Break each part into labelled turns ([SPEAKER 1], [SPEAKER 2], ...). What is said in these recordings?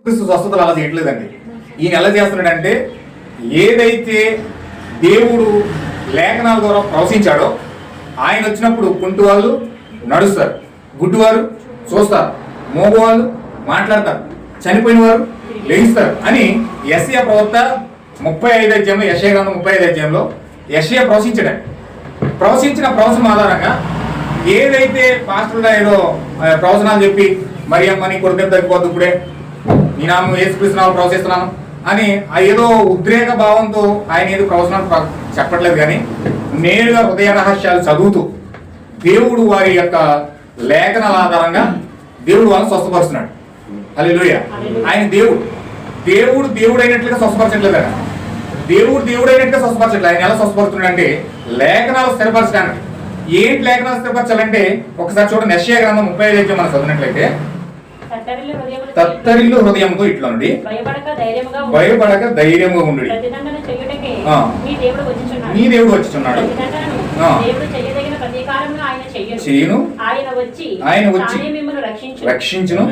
[SPEAKER 1] క్రీస్తు స్వస్థతలు అలా చేయట్లేదండి. ఈయన ఎలా చేస్తున్నాడంటే ఏదైతే దేవుడు లేఖనాల ద్వారా ప్రవశించాడో ఆయన వచ్చినప్పుడు కుంటి వాళ్ళు నడుస్తారు, గుడ్డివారు చూస్తారు, మోగవాళ్ళు మాట్లాడతారు, చనిపోయిన వారు లేస్తారు అని యెషయా ప్రవక్త 35 అధ్యాయంలో, యెషయా గ్రంథం 35 అధ్యాయంలో యెషయా ప్రవశించిన ప్రవచనం ఆధారంగా ఏదైతే పాస్టర్ ఏదో ప్రవచనాలు చెప్పి మరి అమ్మని కొడుకు తగ్గిపోద్దు ఇప్పుడే నీ నామం యేసుక్రీస్తు నామములో ప్రవశిస్తున్నాను అని ఏదో ఉద్రేక భావంతో ఆయన ఏదో ప్రవచనాలు చెప్పట్లేదు, కానీ నేరుగా హృదయ రహస్యాలు చదువుతూ దేవుడు వారి యొక్క లేఖనాల ఆధారంగా దేవుడు వాళ్ళని స్వస్థపరుస్తున్నాడు. హల్లెలూయా. ఆయన దేవుడు అయినట్లుగా స్వస్థపరచట్లేదు కదా, దేవుడు అయినట్టుగా స్వస్థపరచట్లేదు. ఆయన ఎలా స్వస్థపరుస్తున్నాడు అంటే లేఖనాలు స్థిరపరచడానికి. ఏంటి లేఖనాలు స్థిరపరచాలంటే ఒకసారి చూడండి, యెషయా గ్రంథం 35 అధ్యాయం మనం చదివినట్లయితే తత్తరిల్లు హృదయంతో ఇట్లా నుండి భయపడక ధైర్యంగా ఉండు, నీ దేవుడు వచ్చుచున్నాడు, చేయను ఆయన వచ్చి రక్షించును.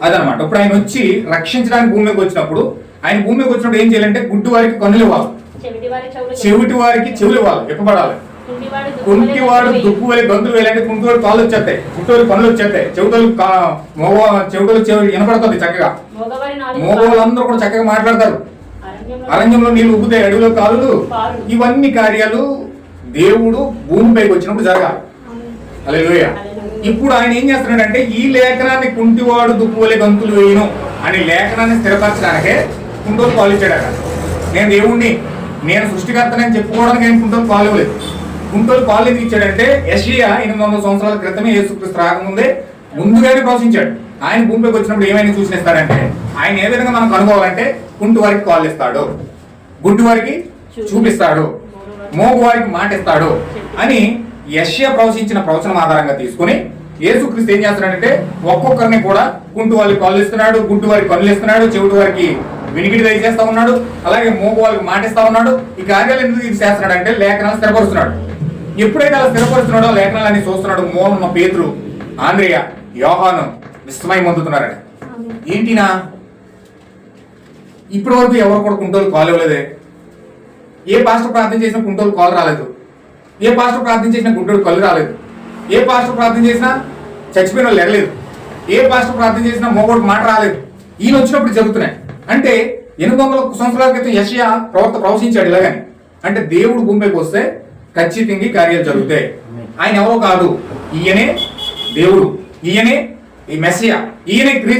[SPEAKER 1] అదనమాట. ఇప్పుడు ఆయన వచ్చి రక్షించడానికి భూమి మీదకి వచ్చినప్పుడు ఏం చేయాలంటే గుడ్డి వారికి కన్నులు ఇవ్వాలి, చెవిటి వారికి చెవులు ఇవ్వాలి, ఇప్పబడాలి. కుంటివాడు దుప్పు వెళ్ళి గంతులు వేయాలంటే కుంటివాడు కాళ్ళు వచ్చేస్తాయి, గుడ్డివాడి పనులు వచ్చేస్తాయి, చెవిటలు వినపడుతుంది చక్కగా, మోగవాళ్ళందరూ కూడా చక్కగా మాట్లాడతారు, అరణ్యంలో నీళ్ళు ఉబ్బుతాయి, అడవిలో కాళ్ళు. ఇవన్నీ కార్యాలు దేవుడు భూమిపైకి వచ్చినప్పుడు జరగాలి. హల్లెలూయా. ఇప్పుడు ఆయన ఏం చేస్తున్నాడంటే ఈ లేఖనాన్ని కుంటివాడు దుప్పు వెళ్ళి గంతులు వేయను అని లేఖనాన్ని స్థిరపరచడానికే కుంటోలు కాలు ఇచ్చాడు. నేను దేవుణ్ణి, నేను సృష్టికర్తనని చెప్పుకోవడానికి ఆయన కుంటోలు కాలు ఇవ్వలేదు. కుంటోలు కాలు ఎందుకు ఇచ్చాడంటే యెషయా 800 సంవత్సరాల క్రితమే యేసుక్రీస్తు రాకముందే ముందుగానే ప్రవచించాడు. ఆయన భూమిపైకి వచ్చినప్పుడు ఏమైనా సూచనిస్తాడంటే ఆయన ఏ విధంగా మనం కనుగోవాలంటే కుంటి వారికి కాళ్ళు ఇస్తాడు, గుడ్డి వారికి చూపిస్తాడు, మోగు వారికి మాట ఇస్తాడు అని యెషయా ప్రవచించిన ప్రవచనం ఆధారంగా తీసుకుని యేసుక్రీస్తు ఏం చేస్తున్నాడంటే ఒక్కొక్కరిని కూడా కుంటి వారికి కాళ్ళు ఇస్తున్నాడు, గుడ్డి వారికి కళ్ళు ఇస్తున్నాడు, చెవిటి వారికి వినికిడి దయచేస్తా ఉన్నాడు, అలాగే మోగు వారికి మాట ఇస్తా ఉన్నాడు. ఈ కార్యాలు ఎందుకు ఇది చేస్తున్నాడు అంటే లేఖనాలు స్థిరపరుస్తున్నాడు. ఎప్పుడైతే అలా స్థిరపరుస్తున్నాడో లేఖనాలన్నీ చూస్తున్నాడు. మోహన్న, పేతురు, ఆంద్రేయ, యోహాను విస్మయం పొందుతున్నారట. ఏంటినా ఇప్పటి వరకు ఎవరు కూడా కుంటోలు కాలు ఇవ్వలేదే, ఏ పాస్టర్ ప్రార్థన చేసినా కుంటోలు కాలు రాలేదు, ఏ పాస్టర్ ప్రార్థన చేసినా గుంటోడు కళ్ళు రాలేదు, ఏ పాస్టర్ ప్రార్థన చేసినా చచ్చిపోయిన వాళ్ళు ఎరలేదు, ఏ పాస్టర్ ప్రార్థన చేసినా మోగోడికి మాట రాలేదు. ఈయన వచ్చినప్పుడు జరుగుతున్నాయి. అంటే 800 సంవత్సరాల క్రితం యెషయా ప్రవచించాడు ఇలాగని. అంటే దేవుడు భూమిపైకి వస్తే ఖచ్చితంగా కార్యాలు జరుగుతాయి. ఆయన ఎవరో కాదు, ఈయనే దేవుడు, ఈయనే ఈ మెస్సియా, ఈయనే క్రీస్తు.